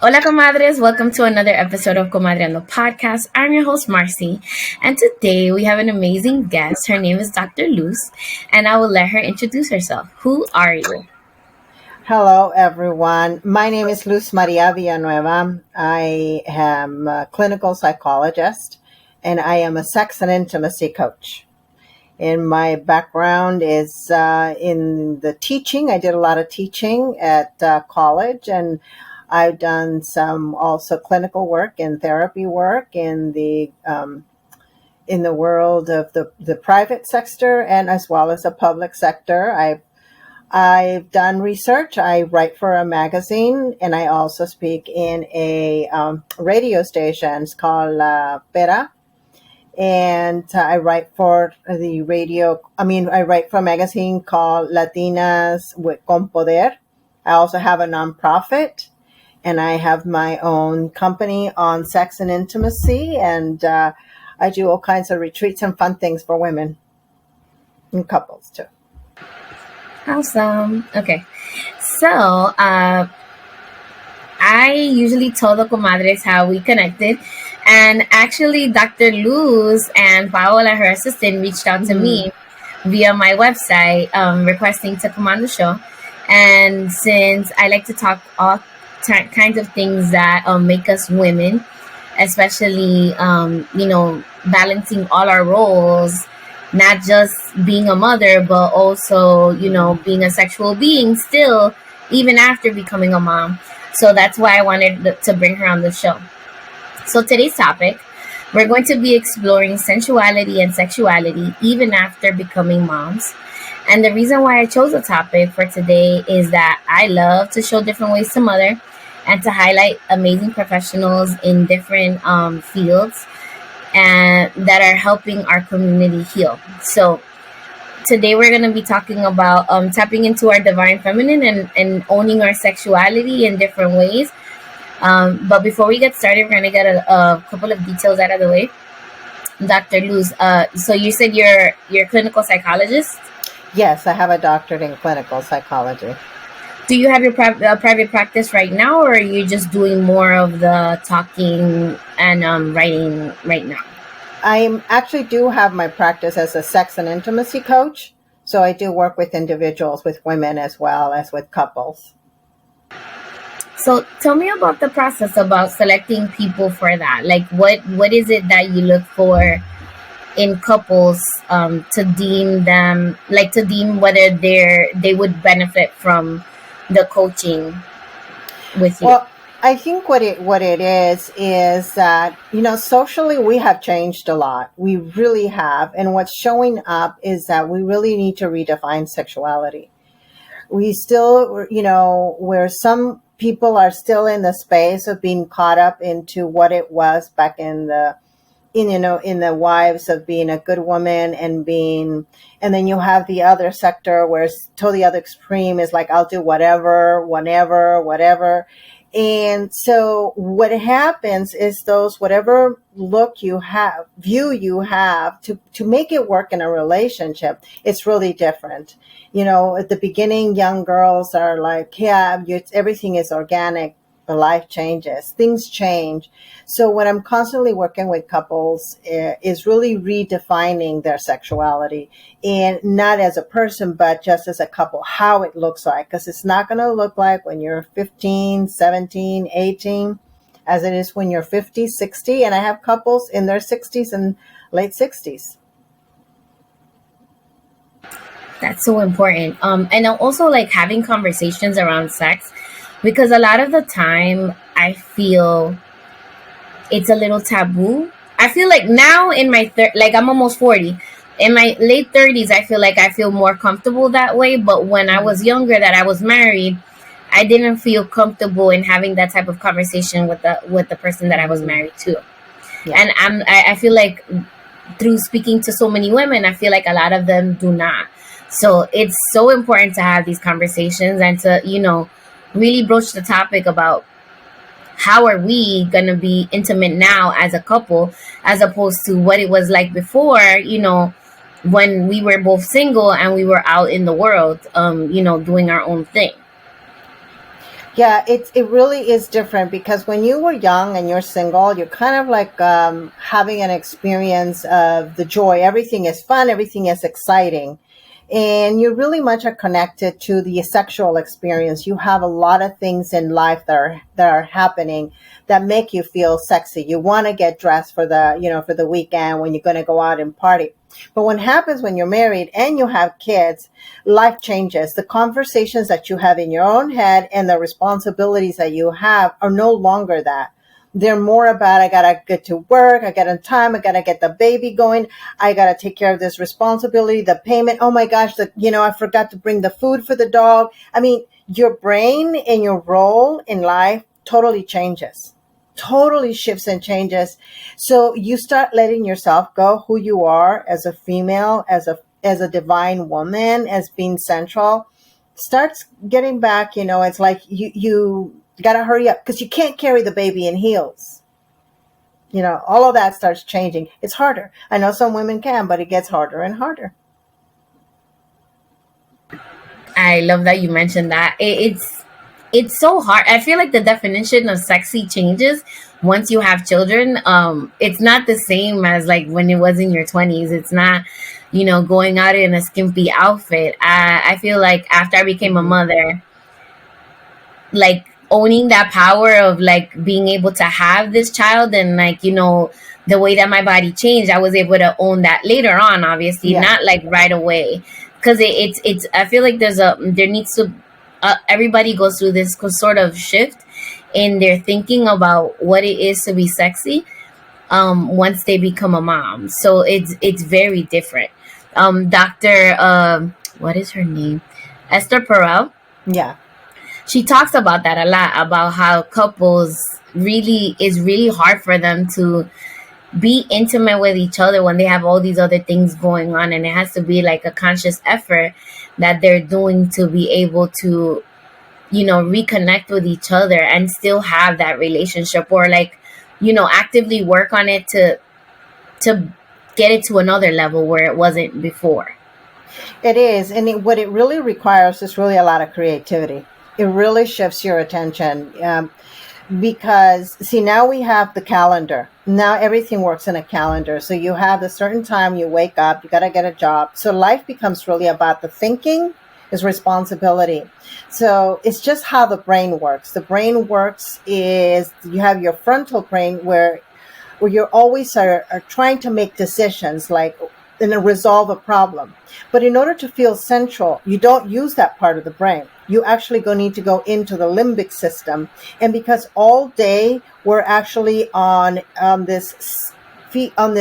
Hola Comadres, welcome to another episode of Comadreando podcast. I'm your host Marcy, and today we have an amazing guest. Her name is Dr. Luz, and I will let her introduce herself. Who are you? Hello, everyone. My name is Luz Maria Villanueva. I am a clinical psychologist, and I am a sex and intimacy coach. And my background is in the teaching. I did a lot of teaching at college, and I've done some also clinical work and therapy work in the world of the private sector and as well as the public sector. I've done research. I write for a magazine, and I also speak in a radio station. It's called Pera. And I write for the radio. I write for a magazine called Latinas con Poder. I also have a nonprofit, and I have my own company on sex and intimacy. And I do all kinds of retreats and fun things for women and couples too. Awesome. Okay. So, I usually tell the comadres how we connected. And actually, Dr. Luz and Paola, her assistant, reached out to me via my website requesting to come on the show. And since I like to talk all kinds of things that make us women, especially, balancing all our roles, not just being a mother, but also, being a sexual being still, even after becoming a mom. So that's why I wanted to bring her on the show. So today's topic, we're going to be exploring sensuality and sexuality even after becoming moms. And the reason why I chose the topic for today is that I love to show different ways to mother and to highlight amazing professionals in different fields and that are helping our community heal. So today we're going to be talking about tapping into our divine feminine and owning our sexuality in different ways. But before we get started, we're going to get a couple of details out of the way. Dr. Luz, so you said you're a clinical psychologist? Yes, I have a doctorate in clinical psychology. Do you have your private practice right now, or are you just doing more of the talking and writing right now? I actually do have my practice as a sex and intimacy coach. So I do work with individuals, with women as well as with couples. So tell me about the process about selecting people for that. Like what is it that you look for in couples to deem whether they would benefit from the coaching with you? Well, I think what it is that, socially we have changed a lot. We really have. And what's showing up is that we really need to redefine sexuality. We still, where some people are still in the space of being caught up into what it was back in the wives of being a good woman and then you have the other sector where it's totally other extreme is like, I'll do whatever, whenever, whatever. And so what happens is whatever look you have, view you have to make it work in a relationship, it's really different. At the beginning, young girls are like, everything is organic. The life changes, things change. So when I'm constantly working with couples is really redefining their sexuality, and not as a person, but just as a couple, how it looks like, because it's not going to look like when you're 15, 17, 18, as it is when you're 50, 60. And I have couples in their 60s and late 60s. That's so important. And also like having conversations around sex, because a lot of the time I feel it's a little taboo. I feel like now in my I'm almost 40. In my late 30s, I feel like I feel more comfortable that way. But when I was younger, that I was married, I didn't feel comfortable in having that type of conversation with the person that I was married to. Yeah. And I feel like through speaking to so many women, I feel like a lot of them do not. So it's so important to have these conversations and to, really broach the topic about how are we going to be intimate now as a couple, as opposed to what it was like before, when we were both single and we were out in the world, doing our own thing. Yeah, it really is different because when you were young and you're single, you're kind of like having an experience of the joy. Everything is fun, everything is exciting, and you really much are connected to the sexual experience. You have a lot of things in life that are happening that make you feel sexy. You want to get dressed for the weekend when you're going to go out and party. But what happens when you're married and you have kids, life changes. The conversations that you have in your own head and the responsibilities that you have are no longer that. They're more about, I got to get to work. I got on time. I got to get the baby going. I got to take care of this responsibility, the payment. Oh my gosh, I forgot to bring the food for the dog. I mean, your brain and your role in life totally changes. Totally shifts and changes. So you start letting yourself go, who you are as a female, as a divine woman, as being central. Starts getting back, it's like you gotta hurry up because you can't carry the baby in heels. All of that starts changing. It's harder. I know some women can, but it gets harder and harder. I love that you mentioned that. It's so hard. I feel like the definition of sexy changes once you have children. It's not the same as like when it was in your 20s. It's not, going out in a skimpy outfit. I feel like after I became a mother, like owning that power of like being able to have this child and like, the way that my body changed, I was able to own that later on, obviously, Yeah. not like right away. Because it's I feel like there needs to everybody goes through this sort of shift in their thinking about what it is to be sexy once they become a mom. So it's very different. Dr. What is her name? Esther Perel. Yeah. She talks about that a lot, about how couples it's really hard for them to be intimate with each other when they have all these other things going on, and it has to be like a conscious effort that they're doing to be able to reconnect with each other and still have that relationship, or like actively work on it to get it to another level where it wasn't before. It is, and what it really requires is really a lot of creativity. It really shifts your attention. Because see, now we have the calendar. Now everything works in a calendar. So you have a certain time you wake up, you got to get a job. So life becomes really about the thinking is responsibility. So it's just how the brain works. The brain works is you have your frontal brain where you're always are trying to make decisions like and resolve a problem. But in order to feel central, you don't use that part of the brain. You actually need to go into the limbic system. And because all day we're actually on this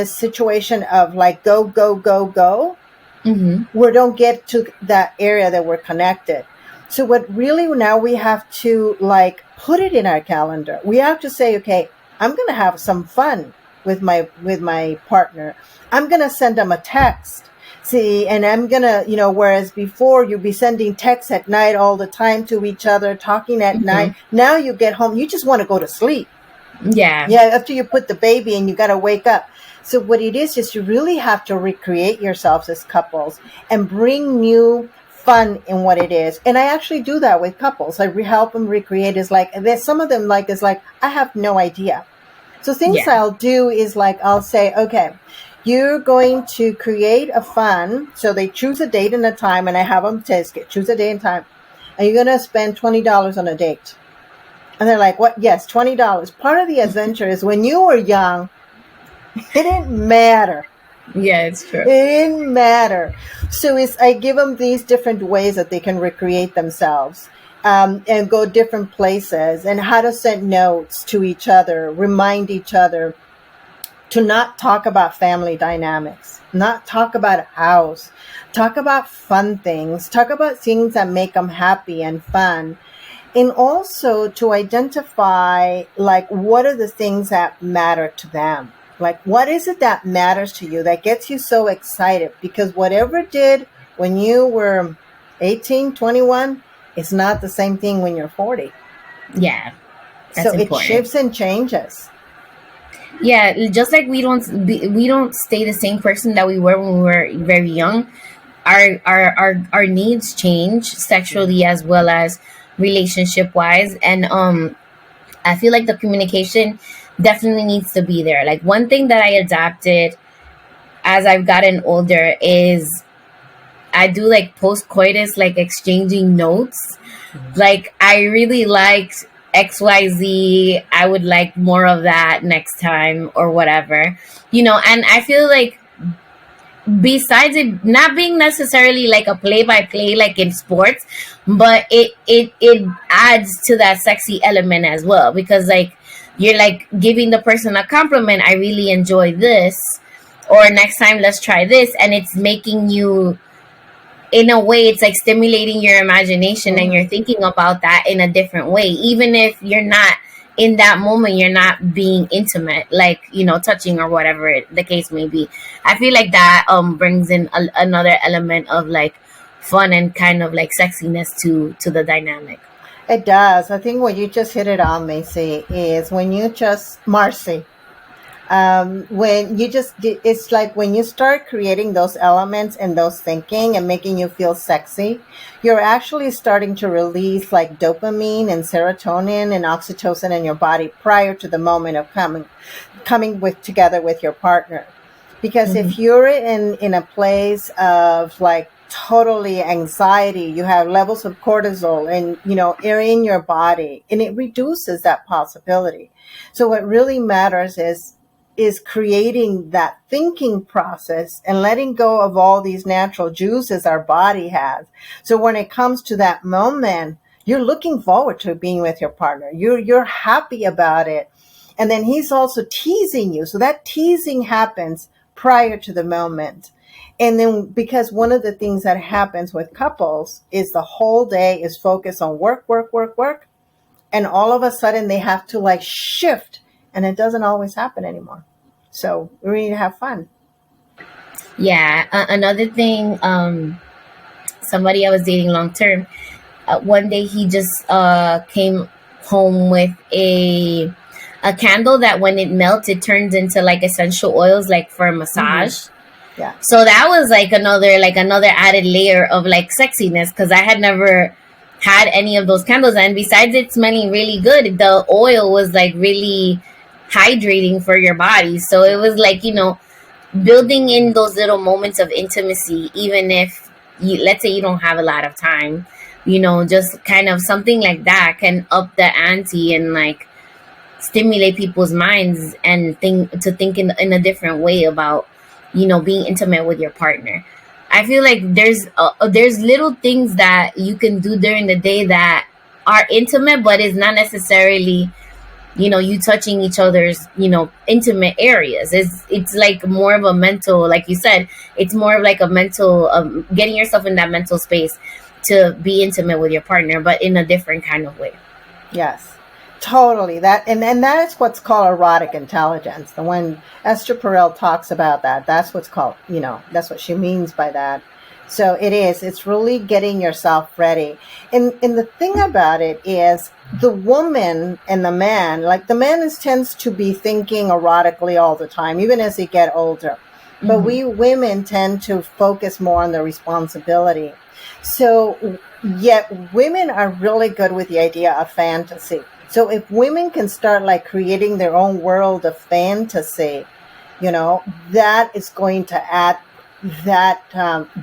situation of like go, go, go, go, we don't get to that area that we're connected. So what really now we have to like put it in our calendar. We have to say, okay, I'm going to have some fun with my partner. I'm going to send them a text. See, and I'm going to, whereas before you'd be sending texts at night all the time to each other, talking at night. Now you get home, you just want to go to sleep. Yeah. Yeah. After you put the baby and you got to wake up. So what it is you really have to recreate yourselves as couples and bring new fun in what it is. And I actually do that with couples. I help them recreate. Is like, there's some of them like, is like, I have no idea. So things I'll do is like, I'll say, okay, you're going to create a fun. So they choose a date and a time, and I have them choose a date and time. And you're going to spend $20 on a date. And they're like, what? Yes, $20. Part of the adventure is when you were young, it didn't matter. Yeah, it's true. It didn't matter. So I give them these different ways that they can recreate themselves. And go different places, and how to send notes to each other, remind each other to not talk about family dynamics, not talk about a house, talk about fun things, talk about things that make them happy and fun. And also to identify like what are the things that matter to them. Like what is it that matters to you that gets you so excited? Because whatever it did when you were 18, 21, it's not the same thing when you're 40. Yeah. So important. It shifts and changes. Yeah, just like we don't stay the same person that we were when we were very young. Our needs change sexually as well as relationship wise. And I feel like the communication definitely needs to be there. Like, one thing that I adapted as I've gotten older is I do like post coitus, like exchanging notes. Like, I really liked XYZ. I would like more of that next time or whatever, and I feel like, besides it not being necessarily like a play by play like in sports, but it adds to that sexy element as well, because like you're like giving the person a compliment, I really enjoy this, or next time let's try this, and it's making you, in a way, it's like stimulating your imagination, and you're thinking about that in a different way, even if you're not in that moment, you're not being intimate, like, touching or whatever the case may be. I feel like that brings in another element of like fun and kind of like sexiness to the dynamic. It does. I think what you just hit it on, Macy, is when you just, Marcy, when you just, it's like when you start creating those elements and those thinking and making you feel sexy, you're actually starting to release like dopamine and serotonin and oxytocin in your body prior to the moment of coming with together with your partner. Because if you're in a place of like totally anxiety, you have levels of cortisol and, are in your body, and it reduces that possibility. So what really matters is creating that thinking process and letting go of all these natural juices our body has. So when it comes to that moment, you're looking forward to being with your partner. You're happy about it. And then he's also teasing you. So that teasing happens prior to the moment. And then, because one of the things that happens with couples is the whole day is focused on work, work, work, work. And all of a sudden they have to like shift, and it doesn't always happen anymore. So we need to have fun. Yeah. Another thing, somebody I was dating long term, one day he just came home with a candle that when it melts, it turns into like essential oils, like for a massage. Yeah. So that was like another added layer of like sexiness, because I had never had any of those candles, and besides it smelling really good, the oil was like really hydrating for your body. So it was like, building in those little moments of intimacy, even if let's say you don't have a lot of time, just kind of something like that can up the ante and like stimulate people's minds and think in a different way about, being intimate with your partner. I feel like there's little things that you can do during the day that are intimate, but it's not necessarily, you touching each other's, intimate areas. It's like more of a mental, like you said, it's more of like a mental, getting yourself in that mental space to be intimate with your partner, but in a different kind of way. Yes, totally. That and that is what's called erotic intelligence. The one Esther Perel talks about that's what's called, that's what she means by that. So it's really getting yourself ready. And the thing about it is the woman and the man, like the man tends to be thinking erotically all the time, even as they get older. But we women tend to focus more on the responsibility. So yet women are really good with the idea of fantasy. So if women can start like creating their own world of fantasy, that is going to add that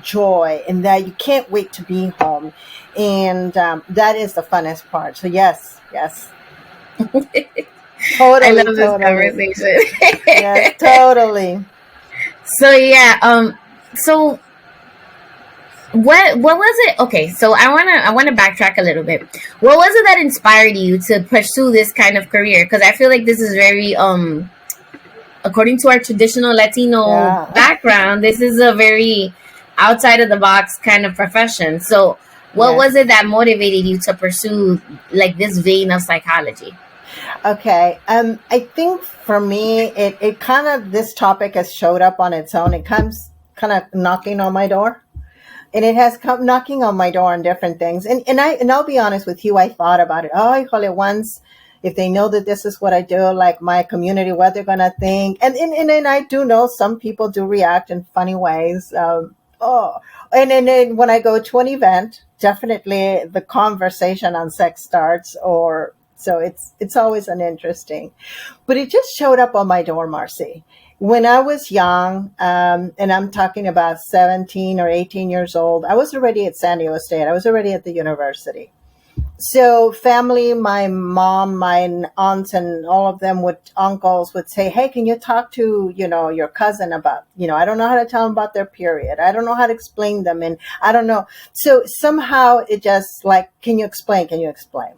joy, and that you can't wait to be home. And that is the funnest part. So yes. Totally. I love this conversation. Yes, totally. So yeah, so what was it? Okay, so I wanna backtrack a little bit. What was it that inspired you to pursue this kind of career? Because I feel like this is very according to our traditional Latino background, this is a very outside of the box kind of profession. So what was it that motivated you to pursue like this vein of psychology? Okay. I think for me, it kind of, this topic has showed up on its own. It comes kind of knocking on my door, and it has come knocking on my door on different things. And I'll be honest with you. I thought about it. Oh, híjole, once, if they know that this is what I do, like my community, what they're going to think. And I do know some people do react in funny ways. Oh, and then when I go to an event, definitely the conversation on sex starts, or so it's always an interesting. But it just showed up on my door, Marcy. When I was young, and I'm talking about 17 or 18 years old, I was already at San Diego State. I was already at the university. So family, my mom, my aunts, and all of them uncles would say, hey, can you talk to, your cousin about, I don't know how to tell them about their period. I don't know how to explain them. And I don't know. So somehow it just like, can you explain? Can you explain?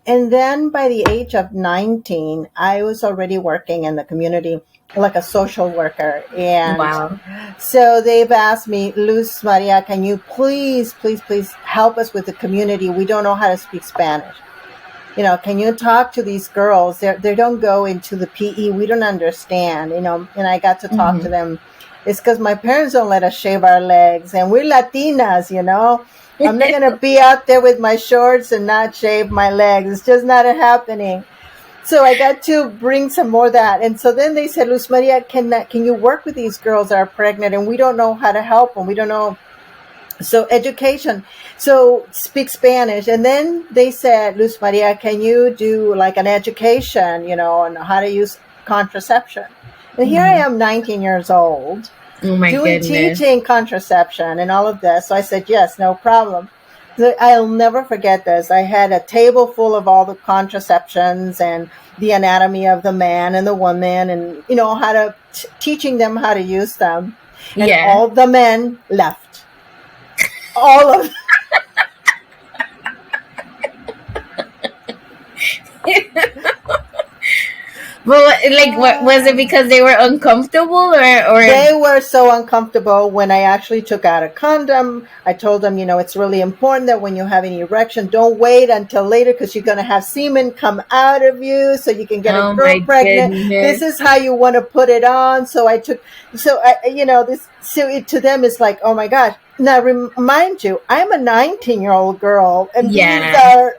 And then by the age of 19, I was already working in the community like a social worker. And Wow. so they've asked me, Luz Maria, can you please, please, please help us with the community? We don't know how to speak Spanish. Can you talk to these girls? They don't go into the PE. We don't understand, and I got to talk to them. It's because my parents don't let us shave our legs, and we're Latinas, I'm not going to be out there with my shorts and not shave my legs. It's just not happening. So I got to bring some more of that. And so then they said, Luz Maria, can you work with these girls that are pregnant and we don't know how to help them? We don't know. So education. So speak Spanish. And then they said, Luz Maria, can you do like an education, on how to use contraception? And here I am, 19 years old. Oh my goodness. Teaching contraception and all of this. So I said, yes, no problem. So I'll never forget this. I had a table full of all the contraceptions and the anatomy of the man and the woman and, how to, teaching them how to use them. And all the men left. All of them. Well, like, what was it? Because they were uncomfortable, or they were so uncomfortable when I actually took out a condom. I told them, it's really important that when you have an erection, don't wait until later because you're going to have semen come out of you, so you can get a girl pregnant. This is how you want to put it on. So I took, this. So it to them is like, oh my gosh. Now remind you, I'm a 19-year-old girl, and these are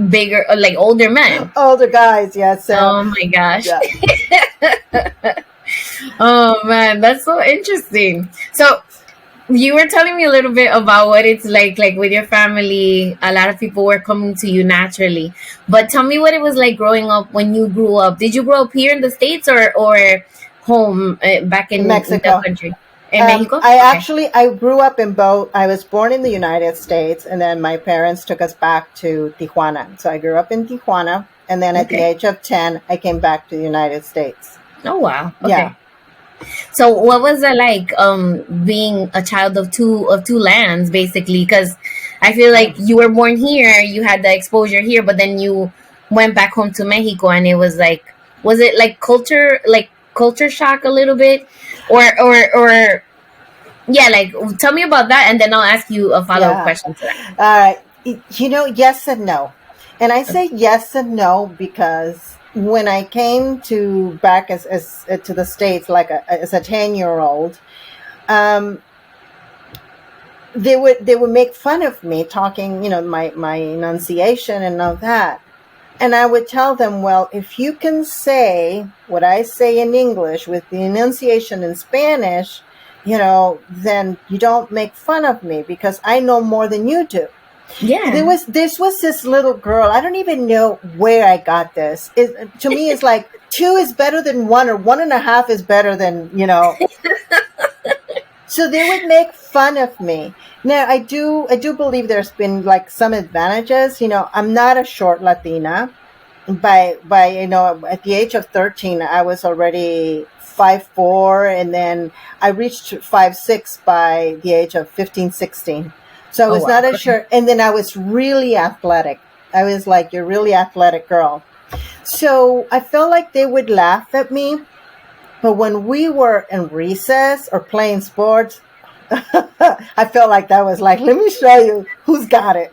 bigger, like older men, older guys. So, oh my gosh. Oh man, that's so interesting. So you were telling me a little bit about what it's like with your family. A lot of people were coming to you naturally, but tell me what it was like growing up when you grew up. Did you grow up here in the States or home back in Mexico? In the country? In Mexico? I grew up in both. I was born in the United States, and then my parents took us back to Tijuana. So I grew up in Tijuana, and then at the age of 10, I came back to the United States. Oh, wow. Okay. Yeah. So what was it like being a child of two lands, basically? Because I feel like you were born here, you had the exposure here, but then you went back home to Mexico, and it was like, was it like culture shock a little bit, or yeah, like tell me about that, and then I'll ask you a follow-up question to that. All right. Yes and no, and I say yes and no because when I came back as to the States, like as a 10-year-old, they would make fun of me talking, my enunciation and all that. And I would tell them, well, if you can say what I say in English with the enunciation in Spanish, then you don't make fun of me because I know more than you do. Yeah. This was this little girl. I don't even know where I got this. To me, it's like 2 is better than 1 or 1.5 is better than, So they would make fun of me. Now, I do believe there's been like some advantages. I'm not a short Latina. By at the age of 13, I was already 5'4", and then I reached 5'6" by the age of 15, 16. So I was not a short, and then I was really athletic. I was like, you're a really athletic girl. So I felt like they would laugh at me. But when we were in recess or playing sports, I felt like that was like, let me show you who's got it.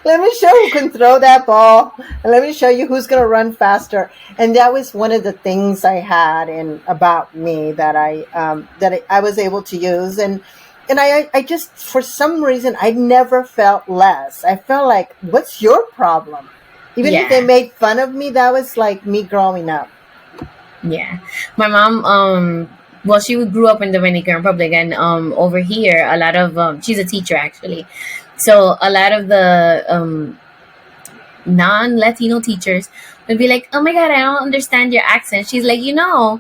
Let me show you who can throw that ball. And let me show you who's going to run faster. And that was one of the things I had about me that I was able to use. And I just, for some reason, I never felt less. I felt like, what's your problem? Even if they made fun of me, that was like me growing up. Yeah. My mom, well, she grew up in the Dominican Republic, and over here, a lot of she's a teacher actually, so a lot of the non-Latino teachers would be like, "Oh my God, I don't understand your accent." She's like, yeah,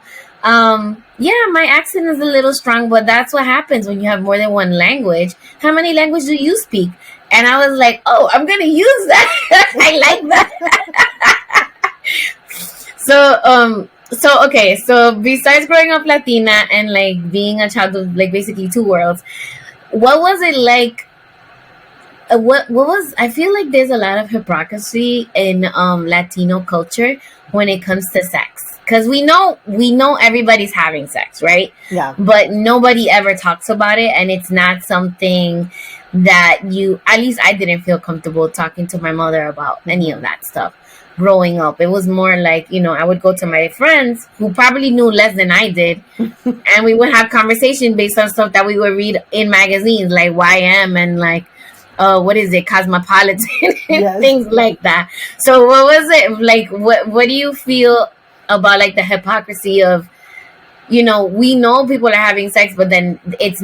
my accent is a little strong, but that's what happens when you have more than one language. How many languages do you speak? And I was like, oh, I'm gonna use that. I like that. So okay, so besides growing up Latina and like being a child of like basically two worlds, what was it like? What was, I feel like there's a lot of hypocrisy in Latino culture when it comes to sex, because we know everybody's having sex, right? Yeah. But nobody ever talks about it, and it's not something that at least I didn't feel comfortable talking to my mother about any of that stuff growing up. It was more like, I would go to my friends who probably knew less than I did, and we would have conversation based on stuff that we would read in magazines like YM and like what is it, Cosmopolitan, Yes. things like that. So what was it like? What do you feel about like the hypocrisy of, we know people are having sex, but then it's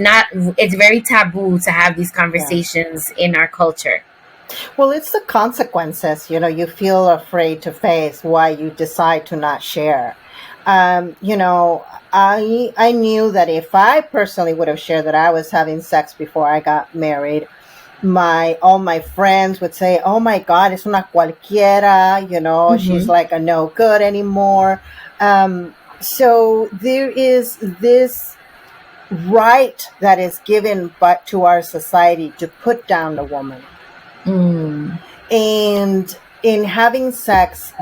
very taboo to have these conversations in our culture. Well, it's the consequences, you feel afraid to face why you decide to not share. I knew that if I personally would have shared that I was having sex before I got married, all my friends would say, "Oh my God, es una cualquiera, she's like a no good anymore." So there is this right that is given but to our society to put down the woman. And in having sex,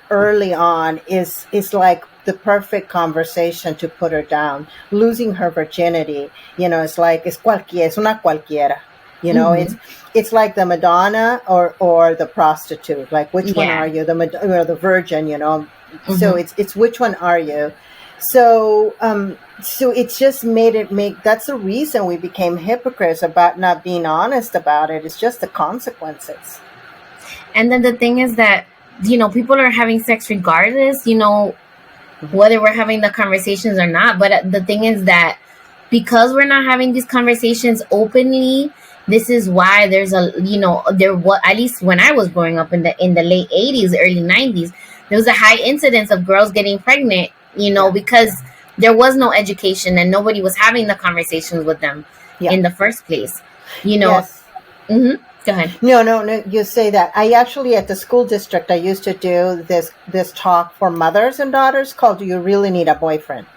early on is like the perfect conversation to put her down. Losing her virginity, it's like es una cualquiera. It's like the Madonna or the prostitute. Like, which one are you? The virgin, So it's which one are you? So it's just that's the reason we became hypocrites about not being honest about it. It's just the consequences. And then the thing is that, people are having sex regardless, whether we're having the conversations or not. But the thing is that because we're not having these conversations openly, this is why there's at least when I was growing up in the late 80s, early 90s, there was a high incidence of girls getting pregnant, because there was no education and nobody was having the conversations with them in the first place, Yes. Go ahead. No, you say that. I actually, at the school district, I used to do this talk for mothers and daughters called "Do You Really Need a Boyfriend?"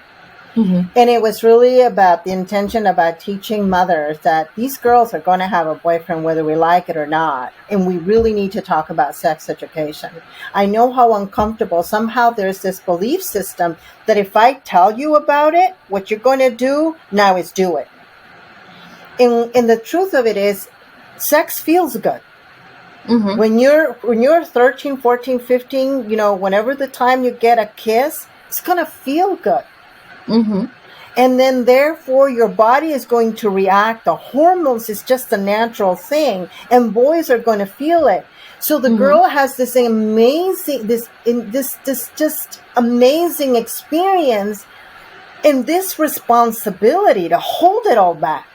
And it was really about the intention about teaching mothers that these girls are going to have a boyfriend whether we like it or not. And we really need to talk about sex education. I know how uncomfortable. Somehow there's this belief system that if I tell you about it, what you're going to do now is do it. And the truth of it is, sex feels good. When you're 13, 14, 15, whenever the time you get a kiss, it's going to feel good. And then therefore your body is going to react. The hormones is just a natural thing, and boys are going to feel it. So the girl has this amazing, this just amazing experience, and this responsibility to hold it all back.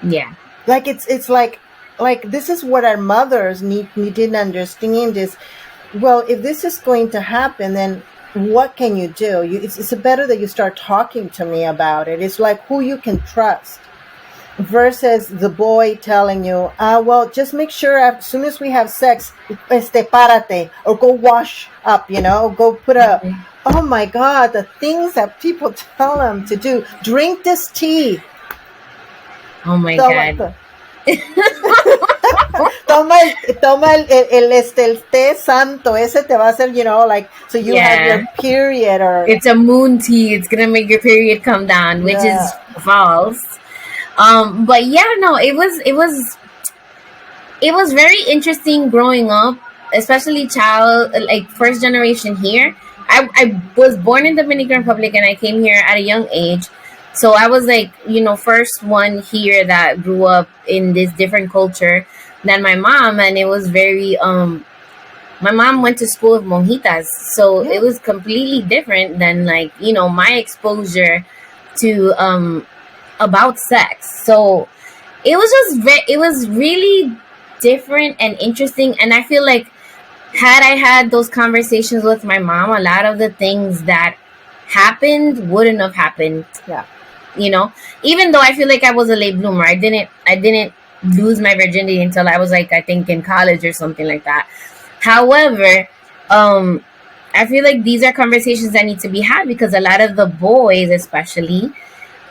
Yeah. Like it's like this is what our mothers didn't understand is, well, if this is going to happen, then what can you do? It's better that you start talking to me about it. It's like who you can trust versus the boy telling you, well, just make sure as soon as we have sex, párate, or go wash up, go put oh my God, the things that people tell them to do. Drink this tea. Oh my God. Toma el té santo. Ese te va a hacer, so you have your period, or it's a moon tea. It's gonna make your period come down, which is false. But it was very interesting growing up, especially first generation here. I was born in the Dominican Republic and I came here at a young age. So I was like, first one here that grew up in this different culture than my mom. And it was very, my mom went to school with monjitas, so it was completely different than like, my exposure to about sex. So it was it was really different and interesting. And I feel like had I had those conversations with my mom, a lot of the things that happened wouldn't have happened. Yeah. Even though I feel like I was a late bloomer, I didn't lose my virginity until I was like, I think in college or something like that. However, I feel like these are conversations that need to be had, because a lot of the boys especially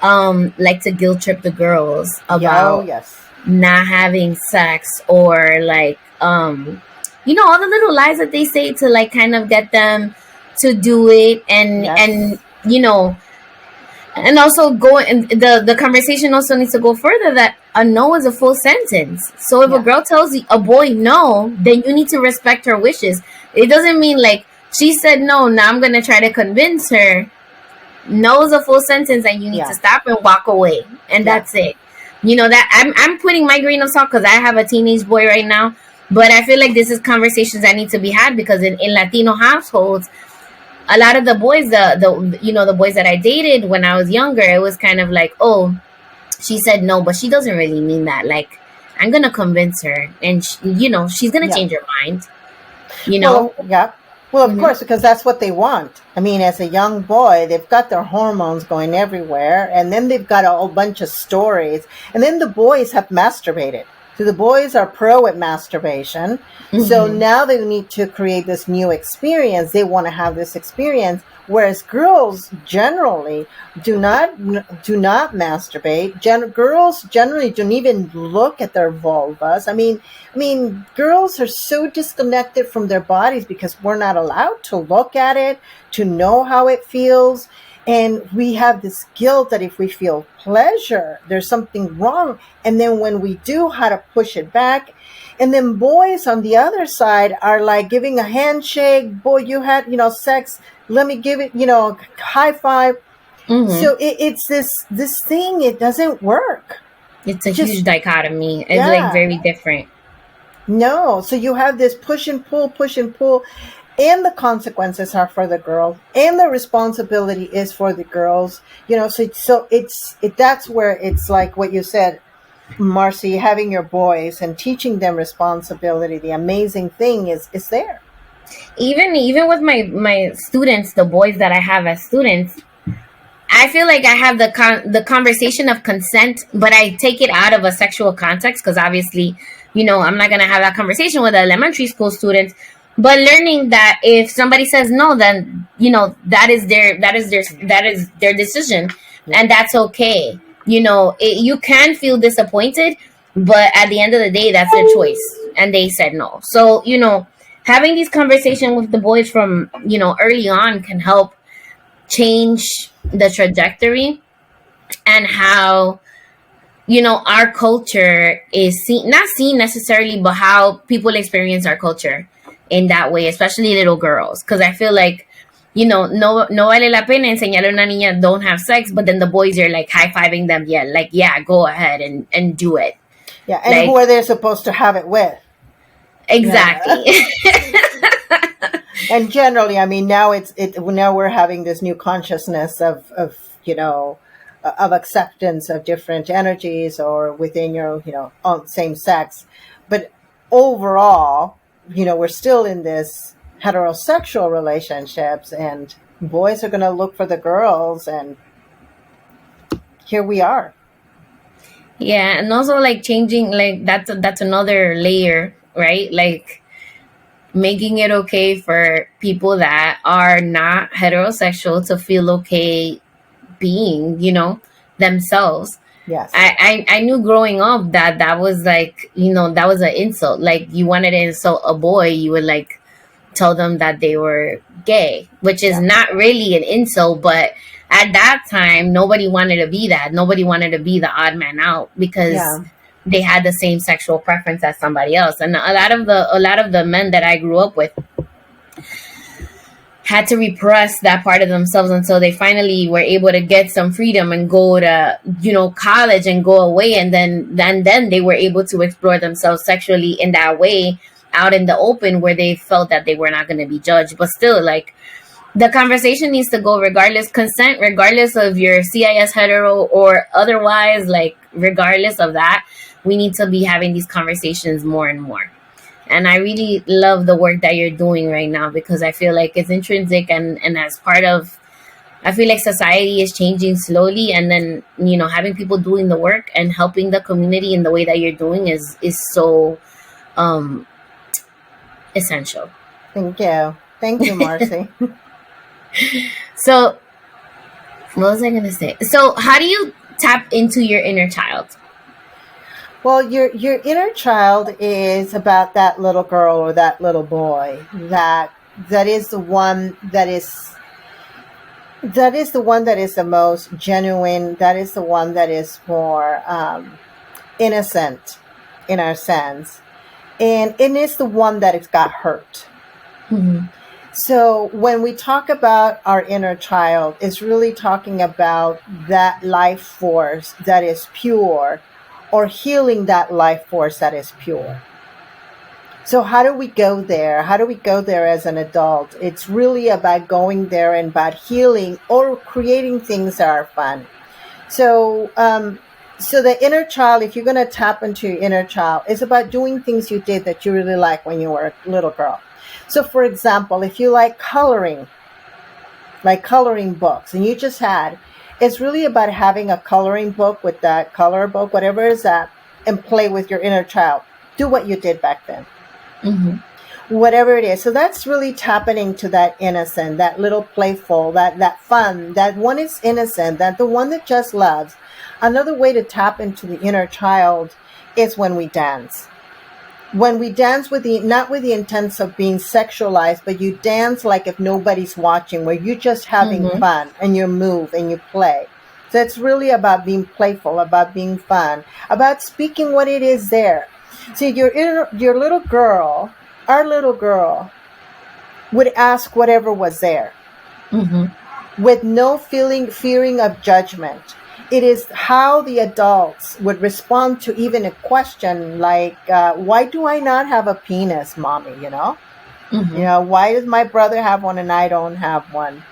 like to guilt trip the girls about not having sex, or like all the little lies that they say to like kind of get them to do it. And and also the conversation also needs to go further, that a no is a full sentence. So if a girl tells a boy no, then you need to respect her wishes. It doesn't mean like she said no, now I'm gonna try to convince her. No is a full sentence, and you need to stop and walk away, and that's it. That I'm putting my grain of salt because I have a teenage boy right now, but I feel like this is conversations that need to be had, because in Latino households, a lot of the boys, the boys that I dated when I was younger, it was kind of like, oh, she said no, but she doesn't really mean that. Like, I'm gonna convince her, and she's gonna change her mind. Well, of course, because that's what they want. I mean, as a young boy, they've got their hormones going everywhere, and then they've got a whole bunch of stories, and then the boys have masturbated. So the boys are pro at masturbation. Mm-hmm. So now they need to create this new experience. They want to have this experience, whereas girls generally do not masturbate. Girls generally don't even look at their vulvas. I mean, girls are so disconnected from their bodies because we're not allowed to look at it, to know how it feels. And we have this guilt that if we feel pleasure, there's something wrong. And then when we do, how to push it back. And then boys on the other side are like giving a handshake. Boy, you had, sex. Let me give it, high five. Mm-hmm. So it's this thing. It doesn't work. It's a huge dichotomy. It's like very different. No. So you have this push and pull. And the consequences are for the girl, and the responsibility is for the girls. So that's where it's like what you said, Marcy, having your boys and teaching them responsibility. The amazing thing is there. Even with my students, the boys that I have as students, I feel like I have the conversation of consent, but I take it out of a sexual context, because obviously, I'm not gonna have that conversation with elementary school students. But learning that if somebody says no, then that is their decision, and that's okay. You can feel disappointed, but at the end of the day, that's their choice, and they said no. So having these conversations with the boys from early on can help change the trajectory, and how our culture is not seen necessarily, but how people experience our culture in that way, especially little girls. Because I feel like, no vale la pena enseñarle a una niña don't have sex, but then the boys are like high-fiving them. Go ahead and do it. Yeah, and like, who are they supposed to have it with? Exactly. Yeah. And generally, now now we're having this new consciousness of acceptance of different energies, or within your same sex. But overall, we're still in this heterosexual relationships, and boys are going to look for the girls, and here we are. Yeah, and also like changing, like that's another layer, right? Like making it okay for people that are not heterosexual to feel okay being, themselves. Yes. I knew growing up that was like, that was an insult. Like, you wanted to insult a boy, you would like tell them that they were gay, which is not really an insult, but at that time nobody wanted to be that. Nobody wanted to be the odd man out, because they had the same sexual preference as somebody else. And a lot of the men that I grew up with had to repress that part of themselves until they finally were able to get some freedom and go to, college and go away. And then they were able to explore themselves sexually in that way out in the open where they felt that they were not going to be judged. But still, like, the conversation needs to go regardless, consent, regardless of your CIS hetero or otherwise, like, regardless of that, we need to be having these conversations more and more. And I really love the work that you're doing right now, because I feel like it's intrinsic and as part of, I feel like society is changing slowly, and then, you know, having people doing the work and helping the community in the way that you're doing is so essential. Thank you, Marcy. So what was I gonna say? So how do you tap into your inner child? Well, your inner child is about that little girl or that little boy that is the one that is the most genuine. That is the one that is more innocent in our sense, and it is the one that has got hurt. Mm-hmm. So when we talk about our inner child, it's really talking about that life force that is pure, or healing that life force that is pure. So how do we go there? How do we go there as an adult? It's really about going there and about healing or creating things that are fun. So the inner child, if you're going to tap into your inner child, it's about doing things you did that you really like when you were a little girl. So, for example, if you like coloring books, and you just had, it's really about having a coloring book with that color book, whatever is that, and play with your inner child. Do what you did back then. Mm-hmm. Whatever it is. So that's really tapping into that innocent, that little playful, that fun, that one is innocent, that the one that just loves. Another way to tap into the inner child is when we dance. When we dance not with the intent of being sexualized, but you dance like if nobody's watching, where you're just having mm-hmm. fun and you move and you play. So it's really about being playful, about being fun, about speaking what it is there. See, your little girl, our little girl, would ask whatever was there, mm-hmm. with no fearing of judgment. It is how the adults would respond to even a question like, why do I not have a penis, mommy, you know? Mm-hmm. You know, why does my brother have one and I don't have one?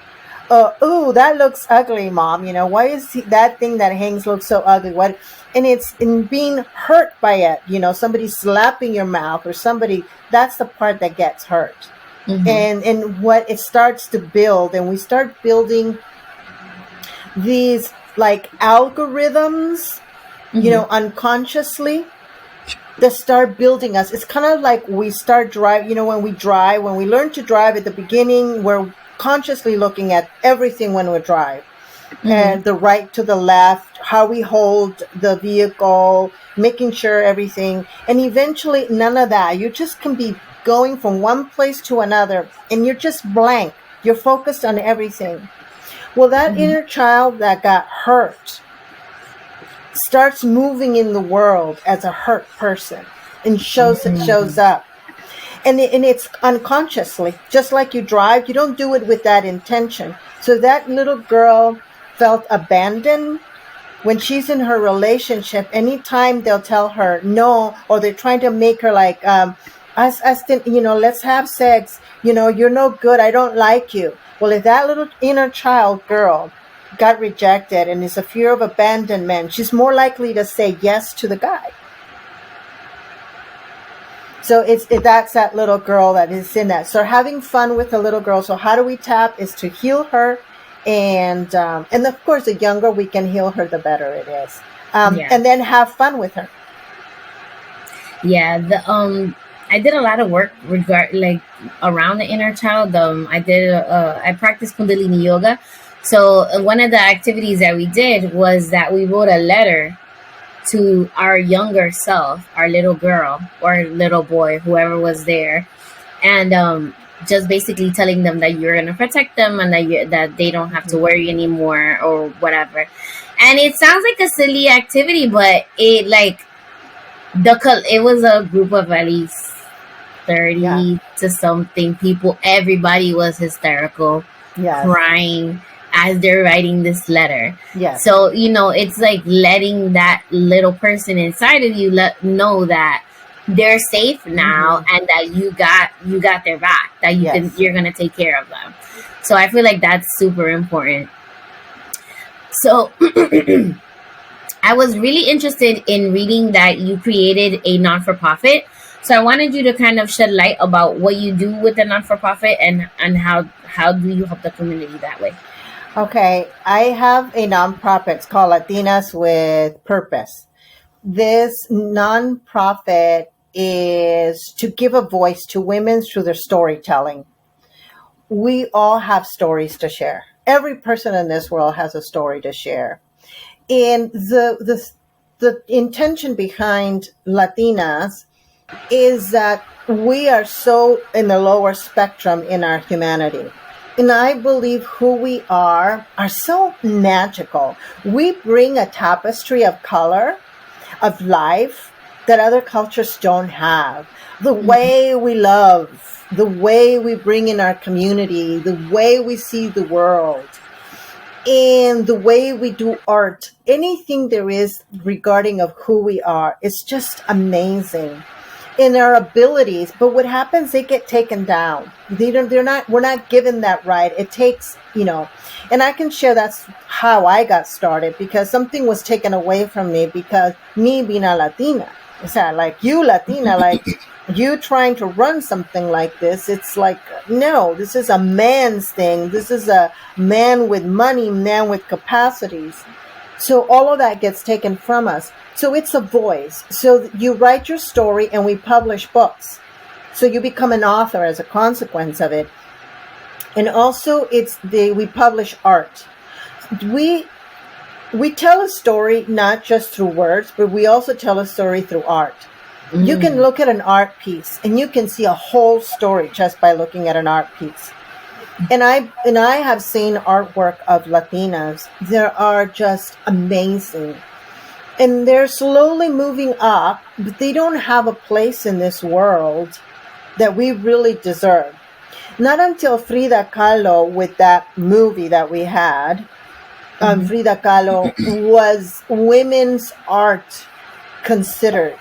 Ooh, that looks ugly, mom. You know, why is that thing that hangs look so ugly? What? And it's in being hurt by it. You know, somebody slapping your mouth or somebody, that's the part that gets hurt. Mm-hmm. And what it starts to build, and we start building these like algorithms, mm-hmm. you know, unconsciously, that start building us. It's kind of like we start driving, you know, when we learn to drive at the beginning, we're consciously looking at everything when we drive. Mm-hmm. And the right to the left, how we hold the vehicle, making sure everything. And eventually none of that. You just can be going from one place to another and you're just blank. You're focused on everything. Well, that mm-hmm. inner child that got hurt starts moving in the world as a hurt person and shows up. And it's unconsciously, just like you drive, you don't do it with that intention. So that little girl felt abandoned when she's in her relationship. Anytime they'll tell her no, or they're trying to make her like, you know, let's have sex. You know, you're no good. I don't like you. Well, if that little inner child girl got rejected and is a fear of abandonment, she's more likely to say yes to the guy. So that's that little girl that is in that. So having fun with the little girl. So how do we tap is to heal her, and of course the younger we can heal her, the better it is. And then have fun with her. Yeah, I did a lot of work around the inner child. I practiced Kundalini yoga. So one of the activities that we did was that we wrote a letter to our younger self, our little girl or little boy, whoever was there, and just basically telling them that you're gonna protect them and that they don't have to worry anymore or whatever. And it sounds like a silly activity, but it was a group of at least 30 to something people. Everybody was hysterical, crying as they're writing this letter. So, you know, it's like letting that little person inside of you know that they're safe now, and that you got their back, that you're gonna take care of them. So I feel like that's super important. So I was really interested in reading that you created a non-for-profit. So I wanted you to kind of shed light about what you do with the non-for-profit, and how do you help the community that way. Okay, I have a nonprofit. It's called Latinas with Purpose. This nonprofit is to give a voice to women through their storytelling. We all have stories to share. Every person in this world has a story to share. And the intention behind Latinas is that we are so in the lower spectrum in our humanity. And I believe who we are so magical. We bring a tapestry of color, of life, that other cultures don't have. The way we love, the way we bring in our community, the way we see the world, and the way we do art. Anything there is regarding of who we are is just amazing. In our abilities, but what happens, they get taken down. We're not given that right. It takes, and I can share that's how I got started, because something was taken away from me, because me being a Latina, it's not like you Latina, like you trying to run something like this. It's like, no, this is a man's thing. This is a man with money, man with capacities. So all of that gets taken from us. So it's a voice. So you write your story and we publish books. So you become an author as a consequence of it. And also we publish art. We tell a story not just through words, but we also tell a story through art. You can look at an art piece and you can see a whole story just by looking at an art piece. And I have seen artwork of Latinas. They are just amazing. And they're slowly moving up, but they don't have a place in this world that we really deserve. Not until Frida Kahlo, with that movie that we had, Frida Kahlo, was women's art considered.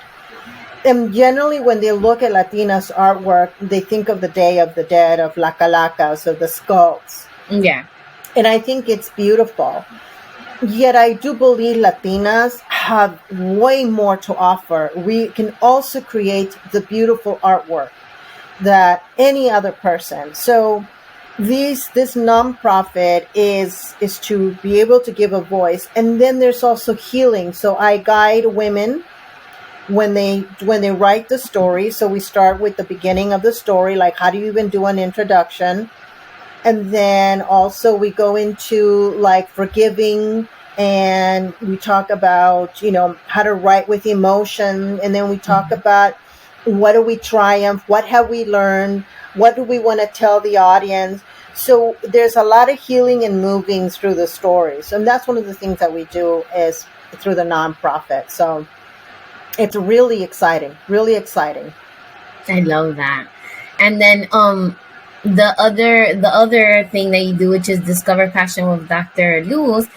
And generally, when they look at Latinas' artwork, they think of the Day of the Dead, of La Calacas, of the skulls. Yeah. And I think it's beautiful. Yet I do believe Latinas have way more to offer. We can also create the beautiful artwork that any other person. So this nonprofit is to be able to give a voice. And then there's also healing. So I guide women when they write the story. So we start with the beginning of the story, like how do you even do an introduction? And then also we go into like forgiving, and we talk about, how to write with emotion. And then we talk about what do we triumph? What have we learned? What do we want to tell the audience? So there's a lot of healing and moving through the stories. And that's one of the things that we do is through the nonprofit. So it's really exciting, really exciting. I love that. And then the other thing that you do, which is Discover Passion with Dr. Luz,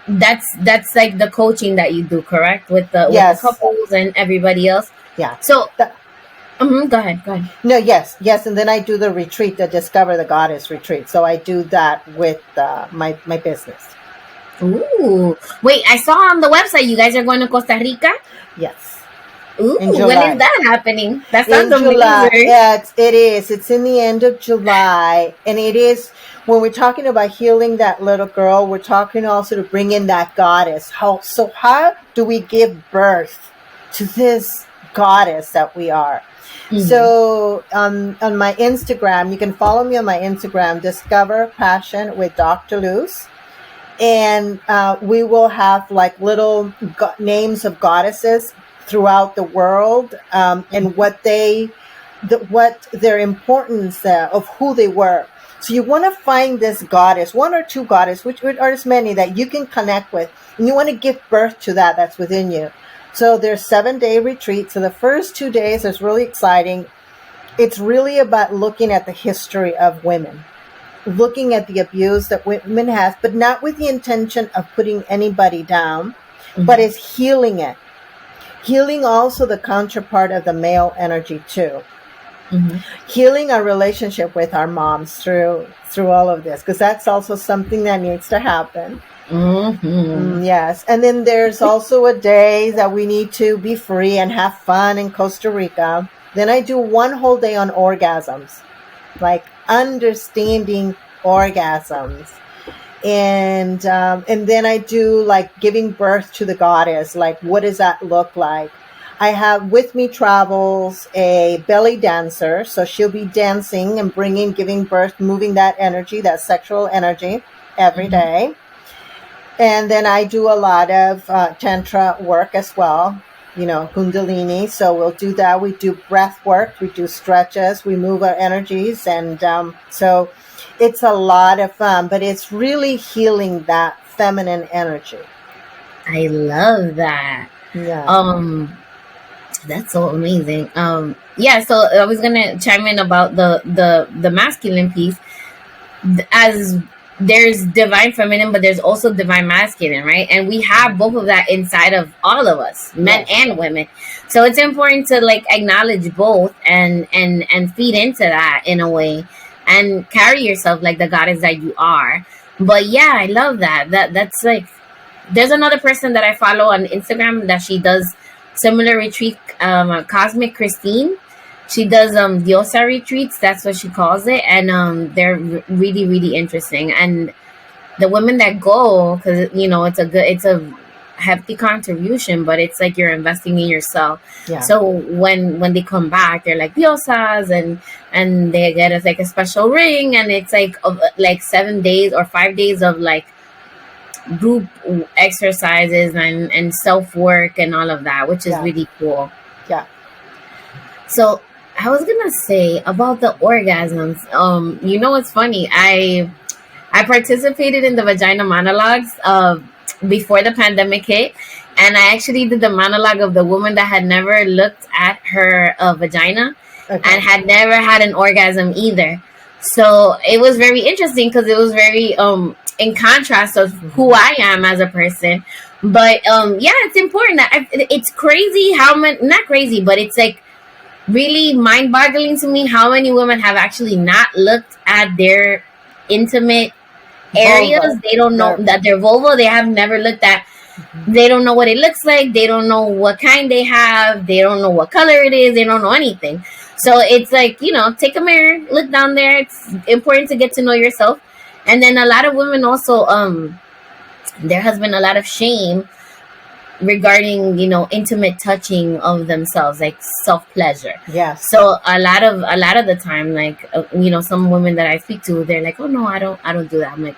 that's like the coaching that you do, correct? With the couples and everybody else. Yeah. So go ahead. No, yes. And then I do the retreat, the Discover the Goddess retreat. So I do that with my business. Ooh. Wait, I saw on the website you guys are going to Costa Rica? Yes. Ooh, when is that happening? That sounds amazing. July. Yeah, it is. It's in the end of July. And it is, when we're talking about healing that little girl, we're talking also to bring in that goddess. How do we give birth to this goddess that we are? Mm-hmm. So on my Instagram, you can follow me on my Instagram, Discover Passion with Dr. Luz. And we will have like little names of goddesses throughout the world, and what their importance of who they were. So you want to find this goddess, one or two goddesses, which are as many that you can connect with, and you want to give birth to that's within you. So there's 7-day retreat. So the first 2 days is really exciting. It's really about looking at the history of women, looking at the abuse that women have, but not with the intention of putting anybody down, but is healing it. Healing also the counterpart of the male energy too. Mm-hmm. Healing our relationship with our moms through all of this, because that's also something that needs to happen. Yes. And then there's also a day that we need to be free and have fun in Costa Rica. Then I do one whole day on orgasms, like understanding orgasms. And then I do like giving birth to the goddess. Like, what does that look like? I have with me travels a belly dancer. So she'll be dancing and giving birth, moving that energy, that sexual energy every day. And then I do a lot of Tantra work as well, Kundalini. So we'll do that. We do breath work. We do stretches. We move our energies. And so it's a lot of fun, but it's really healing that feminine energy. I love that. Yeah. That's so amazing. Yeah, so I was gonna chime in about the masculine piece. As there's divine feminine, but there's also divine masculine, right? And we have both of that inside of all of us, men and women. So it's important to like acknowledge both and feed into that in a way and carry yourself like the goddess that you are. But yeah, I love that. That's like, there's another person that I follow on Instagram that she does similar retreat, Cosmic Christine. She does diosa retreats, that's what she calls it, and they're really, really interesting. And the women that go, because it's a hefty contribution, but it's like you're investing in yourself. Yeah. So when they come back, they're like diosas, and they get us like a special ring, and it's like 7 days or 5 days of like group exercises and self work and all of that, which is really cool. Yeah. So I was gonna say about the orgasms. What's funny? I participated in the vagina monologues before the pandemic hit, and I actually did the monologue of the woman that had never looked at her vagina and had never had an orgasm either. So it was very interesting because it was very in contrast of who I am as a person. But yeah, it's important that it's crazy how many, not crazy, but it's like really mind-boggling to me how many women have actually not looked at their intimate areas. Vulva. They don't know that their vulva. They have never looked at. They don't know what it looks like. They don't know what kind they have. They don't know what color it is. They don't know anything. So it's like, take a mirror, look down there. It's important to get to know yourself. And then a lot of women also, there has been a lot of shame regarding intimate touching of themselves, like self-pleasure. Yes. So a lot of the time, like some women that I speak to, they're like, oh no, I don't do that. I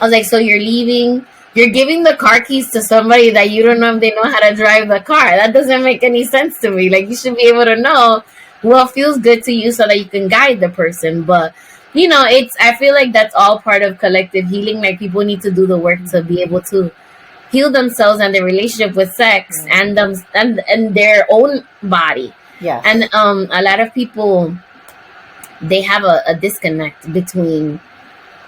was like, so you're giving the car keys to somebody that you don't know if they know how to drive the car. That doesn't make any sense to me. Like, you should be able to know what feels good to you so that you can guide the person. But I feel like that's all part of collective healing. Like, people need to do the work to be able to heal themselves and their relationship with sex and their own body. Yeah. And a lot of people, they have a disconnect between,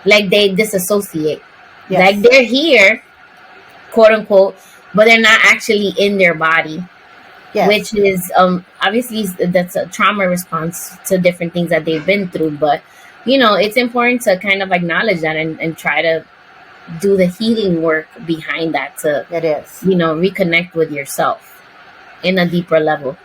like, they disassociate. Yes. Like, they're here, quote unquote, but they're not actually in their body. Yes. Which is obviously that's a trauma response to different things that they've been through. But it's important to kind of acknowledge that and try to do the healing work behind that to reconnect with yourself in a deeper level.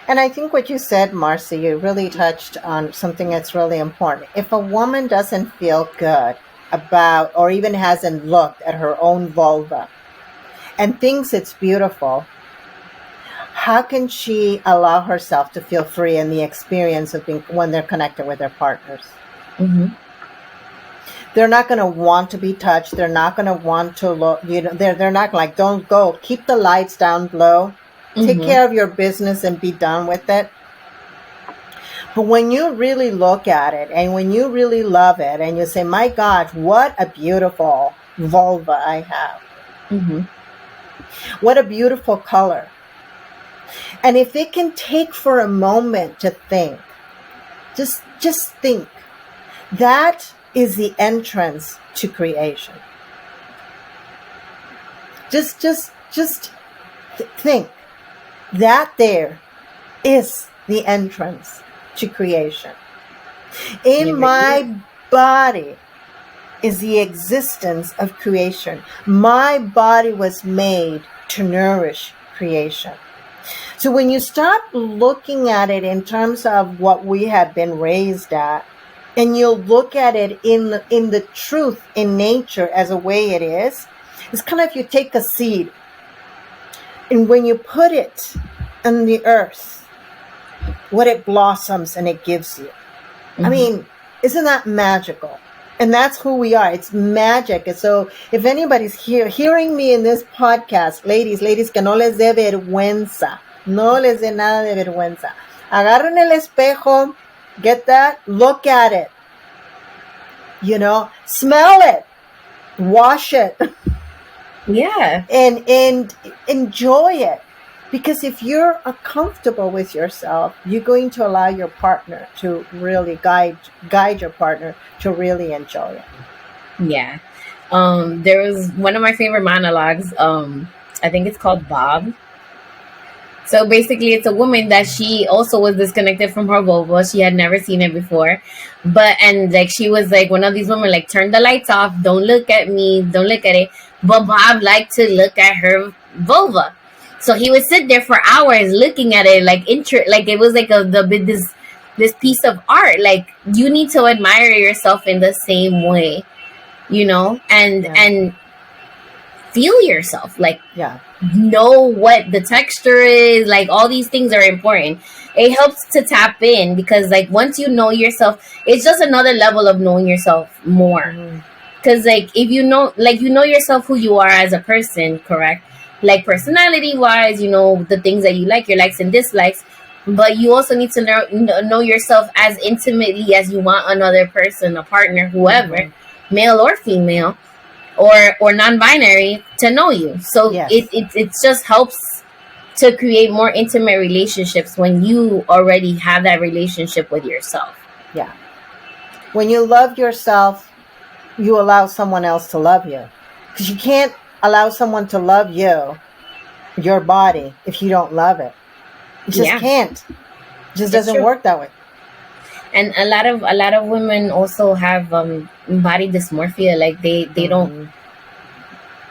And I think what you said, Marcy, you really touched on something that's really important. If a woman doesn't feel good about, or even hasn't looked at her own vulva and thinks it's beautiful, how can she allow herself to feel free in the experience of being, when they're connected with their partners? Mm-hmm. They're not going to want to be touched. They're not going to want to look, they're not like, don't go, keep the lights down low, take care of your business and be done with it. But when you really look at it and when you really love it and you say, my God, what a beautiful vulva I have. Mm-hmm. What a beautiful color. And if it can take for a moment to think, just think, that is the entrance to creation. Just think. That there is the entrance to creation. In my body is the existence of creation. My body was made to nourish creation. So when you start looking at it in terms of what we have been raised at, and you look at it in the truth, in nature, as a way it is, it's kind of if you take a seed, and when you put it in the earth, what it blossoms and it gives you. I mean, isn't that magical? And that's who we are. It's magic. And so if anybody's hearing me in this podcast, ladies, que no les dé vergüenza. No les dé nada de vergüenza. Agarren el espejo, get that, look at it. You know, smell it, wash it. Yeah. And enjoy it. Because if you're comfortable with yourself, you're going to allow your partner to really guide your partner to really enjoy it. Yeah. There was one of my favorite monologues. I think it's called Bob. So basically, it's a woman that she also was disconnected from her vulva. She had never seen it before. And like, she was like one of these women, like, turn the lights off. Don't look at me. Don't look at it. But Bob liked to look at her vulva. So he would sit there for hours looking at it, like it was like this piece of art. Like, you need to admire yourself in the same way, you know, and feel yourself, like, know what the texture is. Like, all these things are important. It helps to tap in, because like, once you know yourself, it's just another level of knowing yourself more. Because like, if you know yourself, who you are as a person, correct? Like, personality wise, you know, the things that you like, your likes and dislikes, but you also need to know yourself as intimately as you want another person, a partner, whoever, male or female, or non-binary, to know you. So it just helps to create more intimate relationships when you already have that relationship with yourself. Yeah. When you love yourself, you allow someone else to love you. Because you can't allow someone to love you, your body, if you don't love it. You just can't. It just doesn't work that way. And a lot of women also have body dysmorphia. Like, they don't,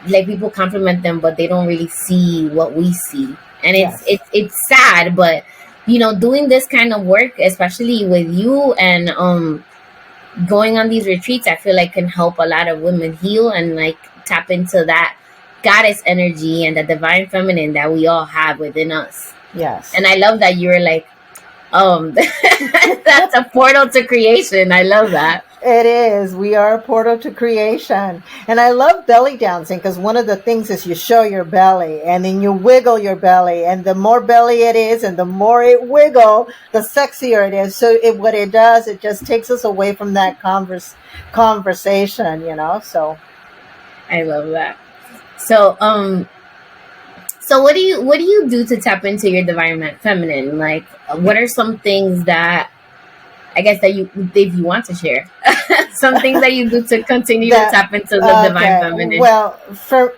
like, people compliment them, but they don't really see what we see. And it's sad, but you know, doing this kind of work, especially with you and going on these retreats, I feel like can help a lot of women heal and like tap into that goddess energy and the divine feminine that we all have within us. Yes. And I love that you're like, that's a portal to creation. I love that. It is. We are a portal to creation. And I love belly dancing, because one of the things is you show your belly and then you wiggle your belly. And the more belly it is and the more it wiggle, the sexier it is. So what it does, it just takes us away from that conversation, you know. So I love that. So so what do you do to tap into your divine feminine? Like, what are some things that, I guess, that if you want to share, some things that you do to continue to tap into the divine feminine? Well,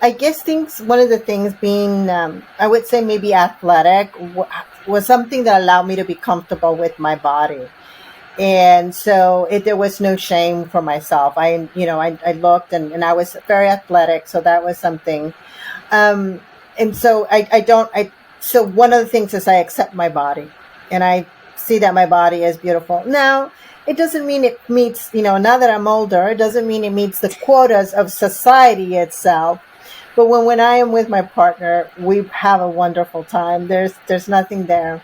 I guess one of the things being, I would say maybe athletic, was something that allowed me to be comfortable with my body. And so there was no shame for myself. I looked and I was very athletic. So that was something. And so so one of the things is I accept my body, and I see that my body is beautiful. Now, it doesn't mean it meets, now that I'm older, it doesn't mean it meets the quotas of society itself. But when I am with my partner, we have a wonderful time. There's nothing there.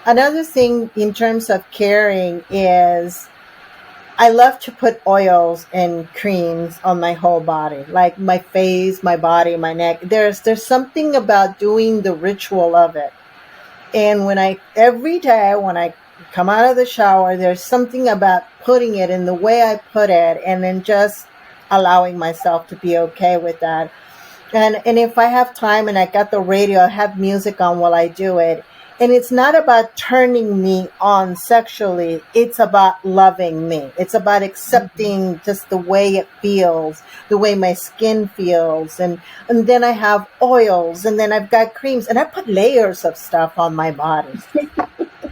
Another thing in terms of caring is I love to put oils and creams on my whole body, like my face, my body, my neck. There's something about doing the ritual of it. And every day when I come out of the shower, there's something about putting it in the way I put it, and then just allowing myself to be okay with that. And if I have time and I got the radio, I have music on while I do it. And it's not about turning me on sexually. It's about loving me. It's about accepting just the way it feels, the way my skin feels. And then I have oils, and then I've got creams, and I put layers of stuff on my body.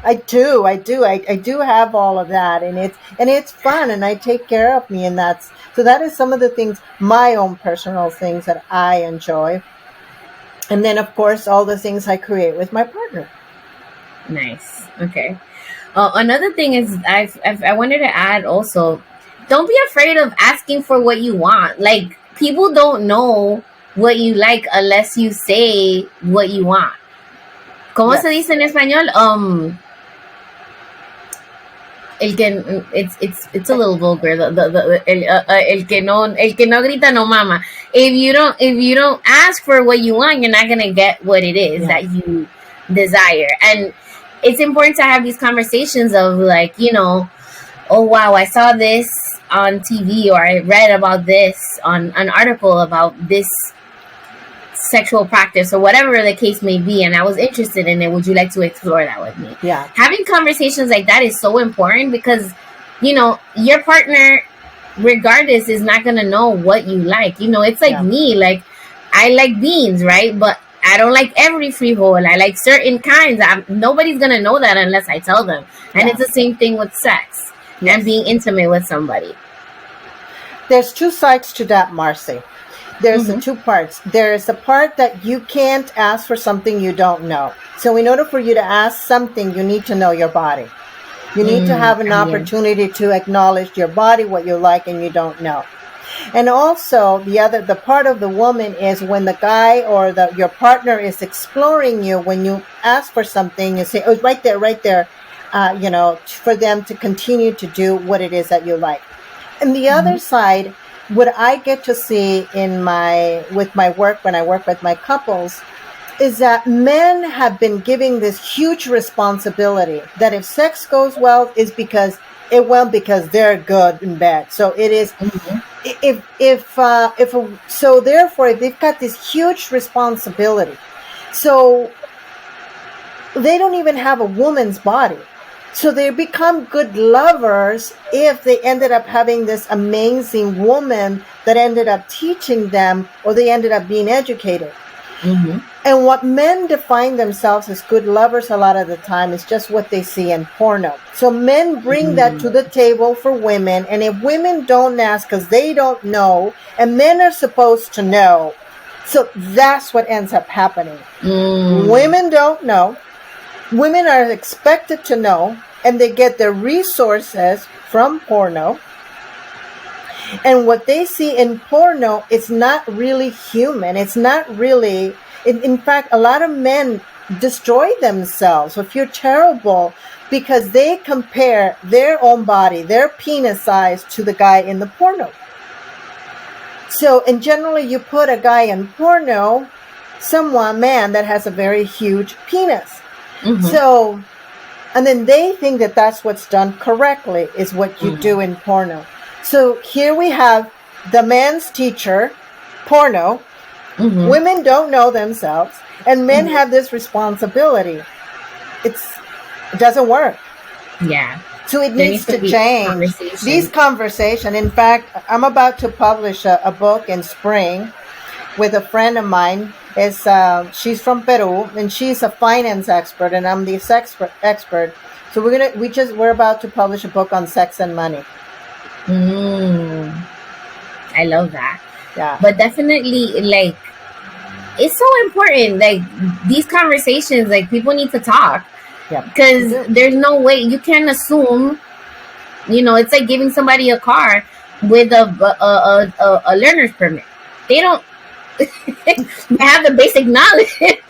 I do have all of that, and it's fun, and I take care of me, and that is some of the things, my own personal things that I enjoy. And then, of course, all the things I create with my partner. Nice. Okay. Another thing is I wanted to add also, don't be afraid of asking for what you want. Like, people don't know what you like unless you say what you want. ¿Cómo se dice en español? It's a little vulgar. El que no grita no mama. If you don't ask for what you want, you're not gonna get what it is that you desire. And it's important to have these conversations of, like, oh wow, I saw this on TV, or I read about this on an article about this sexual practice, or whatever the case may be, and I was interested in it. Would you like to explore that with me? Yeah. Having conversations like that is so important, because your partner, regardless, is not gonna know what you like. It's like me, like, I like beans, right? But I don't like every frijol. I like certain kinds. Nobody's gonna know that unless I tell them. And it's the same thing with sex and being intimate with somebody. There's two sides to that, Marcy. There's the two parts. There's the part that you can't ask for something you don't know. So in order for you to ask something, you need to know your body. You need to have an opportunity to acknowledge your body, what you like and you don't know. And also, the part of the woman is when the guy or your partner is exploring you. When you ask for something, you say, "Oh, right there," for them to continue to do what it is that you like. And the other side, what I get to see with my work, when I work with my couples, is that men have been giving this huge responsibility that if sex goes well, is because it went because they're good in bed. So it is. So therefore, if they've got this huge responsibility, so they don't even have a woman's body. So they become good lovers if they ended up having this amazing woman that ended up teaching them, or they ended up being educated. And what men define themselves as good lovers a lot of the time is just what they see in porno. So men bring that to the table for women, and if women don't ask because they don't know, and men are supposed to know, so that's what ends up happening. Women don't know. Women are expected to know, and they get their resources from porno. And what they see in porno is not really human. It's not really... In fact, a lot of men destroy themselves or feel terrible because they compare their own body, their penis size, to the guy in the porno. So, and generally you put a guy in porno, man that has a very huge penis. So, and then they think that that's what's done correctly, is what you do in porno. So here we have the man's teacher, porno. Women don't know themselves, and men have this responsibility. It doesn't work. Yeah. So it needs to change. These conversations. In fact, I'm about to publish a book in spring with a friend of mine. She's from Peru, and she's a finance expert, and I'm the sex expert. So we're about to publish a book on sex and money. I love that. Yeah. But definitely, like, it's so important. Like, these conversations, like, people need to talk. Yeah. Because there's no way you can assume. It's like giving somebody a car with a learner's permit. They don't have the basic knowledge, if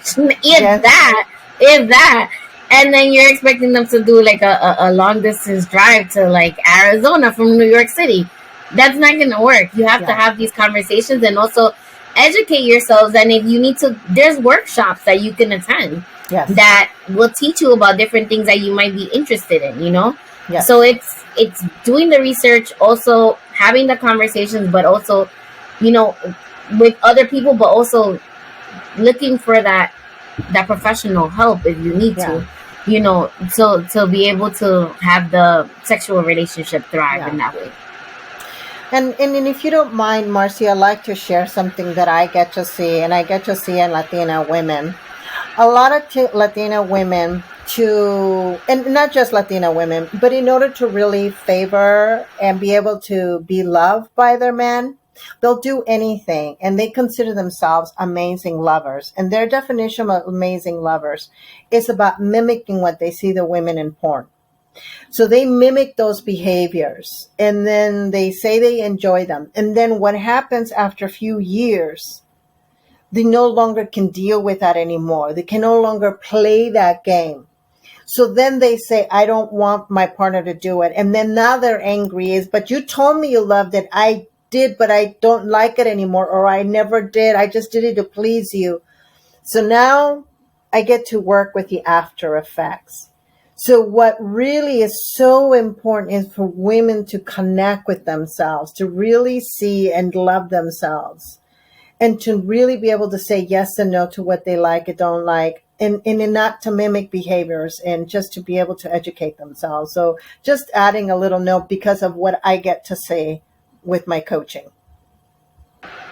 that, and then you're expecting them to do like a long distance drive to like Arizona from New York City. That's not going to work. You have to have these conversations and also educate yourselves. And if you need to, there's workshops that you can attend that will teach you about different things that you might be interested in, Yes. So it's doing the research, also having the conversations, but also, with other people, but also looking for that that professional help if you need Yeah. to, to be able to have the sexual relationship thrive in that way. And if you don't mind, Marcy, I'd like to share something that I get to see, and I get to see in Latina women. A lot of Latina women and not just Latina women, but in order to really favor and be able to be loved by their men, they'll do anything, and they consider themselves amazing lovers. And their definition of amazing lovers is about mimicking what they see the women in porn. So they mimic those behaviors, and then they say they enjoy them. And then what happens after a few years, they no longer can deal with that anymore. They can no longer play that game. So then they say, I don't want my partner to do it. And then now they're angry but you told me you loved it. I did, but I don't like it anymore. Or I never did. I just did it to please you. So now I get to work with the after effects. So what really is so important is for women to connect with themselves, to really see and love themselves, and to really be able to say yes and no to what they like and don't like, and not to mimic behaviors, and just to be able to educate themselves. So just adding a little note because of what I get to say with my coaching.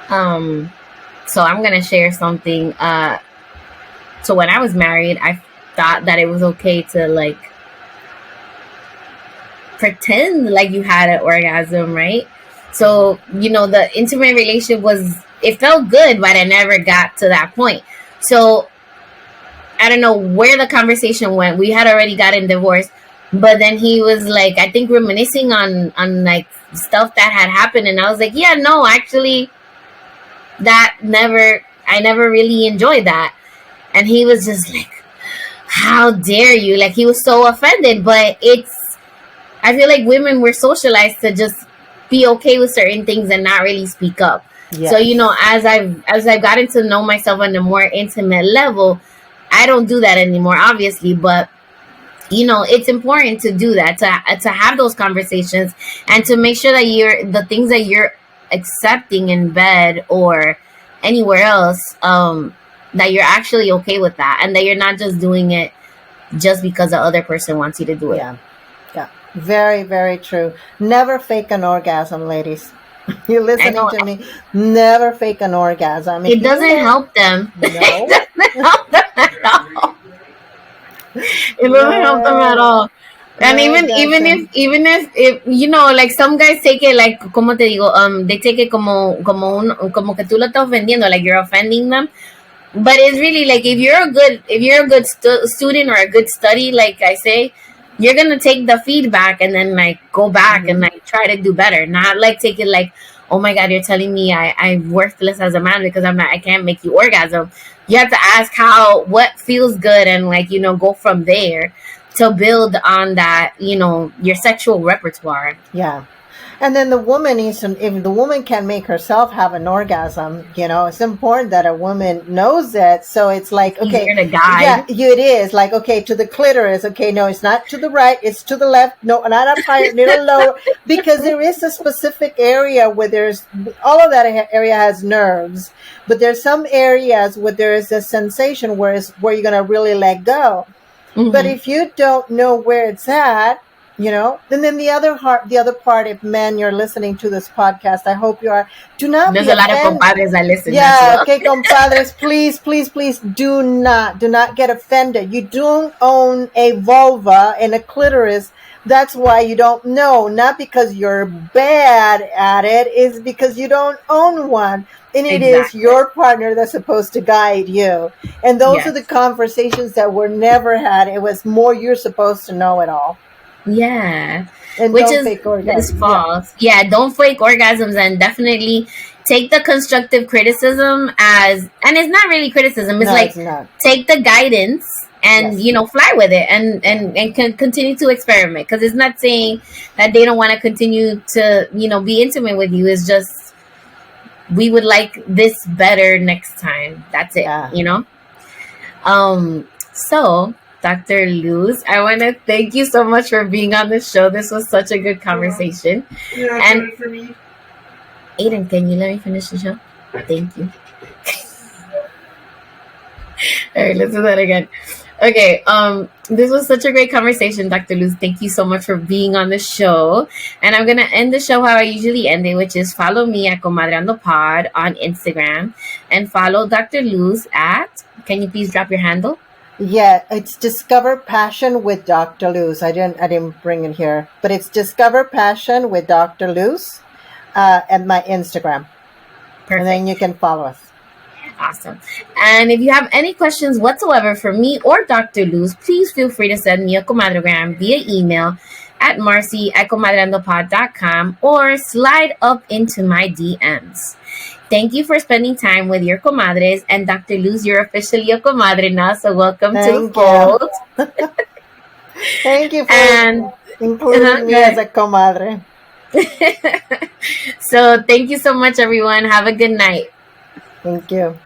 So I'm going to share something. So when I was married, I thought that it was okay to like pretend like you had an orgasm, right? So, the intimate relationship it felt good, but I never got to that point. So I don't know where the conversation went. We had already gotten divorced, but then he was like, I think reminiscing on like stuff that had happened. And I was like, yeah, no, actually I never really enjoyed that. And he was just like, how dare you? Like, he was so offended. But I feel like women were socialized to just be okay with certain things and not really speak up. Yes. So, as I've gotten to know myself on a more intimate level, I don't do that anymore, obviously. But, it's important to do that, to have those conversations, and to make sure that the things that you're accepting in bed or anywhere else, that you're actually okay with that, and that you're not just doing it just because the other person wants you to do it. Yeah. Very, very true. Never fake an orgasm, ladies. You're listening to me. Never fake an orgasm. It doesn't help them. No. It doesn't help them at all. It doesn't help them at all. And even if like some guys take it like, como te digo, they take it como que tú lo estás ofendiendo, like you're offending them. But it's really like, if you're a good student or a good study, like I say, you're gonna take the feedback and then like go back and like try to do better. Not like take it like, oh my God, you're telling me I'm worthless as a man because I can't make you orgasm. You have to ask what feels good, and like, go from there to build on that, your sexual repertoire. Yeah. And then the woman if the woman can make herself have an orgasm, it's important that a woman knows that. So it's like, okay, to guide. Yeah, it is like, okay, to the clitoris. Okay, no, it's not to the right, it's to the left. No, not up higher, middle, lower, because there is a specific area where all of that area has nerves, but there's some areas where there is a sensation where you're going to really let go. Mm-hmm. But if you don't know where it's at, then the other part, if men, you're listening to this podcast, I hope you are. Do not. There's a lot of compadres that listen. Yeah, okay, compadres, please, please, please, do not get offended. You don't own a vulva and a clitoris. That's why you don't know, not because you're bad at it. It's because you don't own one. And it is your partner that's supposed to guide you. And those are the conversations that were never had. It was more, you're supposed to know it all. Yeah. And which is false. Yeah, don't fake orgasms, and definitely take the constructive criticism and it's not really criticism. It's take the guidance and, fly with it and can continue to experiment, because it's not saying that they don't want to continue to, be intimate with you. It's just, we would like this better next time. That's it, So, Dr. Luz, I want to thank you so much for being on the show. This was such a good conversation. Yeah, and for me. Aiden, can you let me finish the show? Thank you. All right, let's do that again. Okay, this was such a great conversation, Dr. Luz. Thank you so much for being on the show. And I'm gonna end the show how I usually end it, which is follow me at Comadreando Pod on Instagram and follow Dr. Luz at, can you please drop your handle? Yeah, it's Discover Passion with Dr. Luz. I didn't bring it here, but it's Discover Passion with Dr. Luz at my Instagram. Perfect. And then you can follow us. Awesome. And if you have any questions whatsoever for me or Dr. Luz, please feel free to send me a Comadre-Gram via email at Marcy at Comadreandopod.com or slide up into my DMs. Thank you for spending time with your comadres. And Dr. Luz, you're officially a comadre now, so welcome to the fold. Thank you for including me as a comadre. So thank you so much, everyone. Have a good night. Thank you.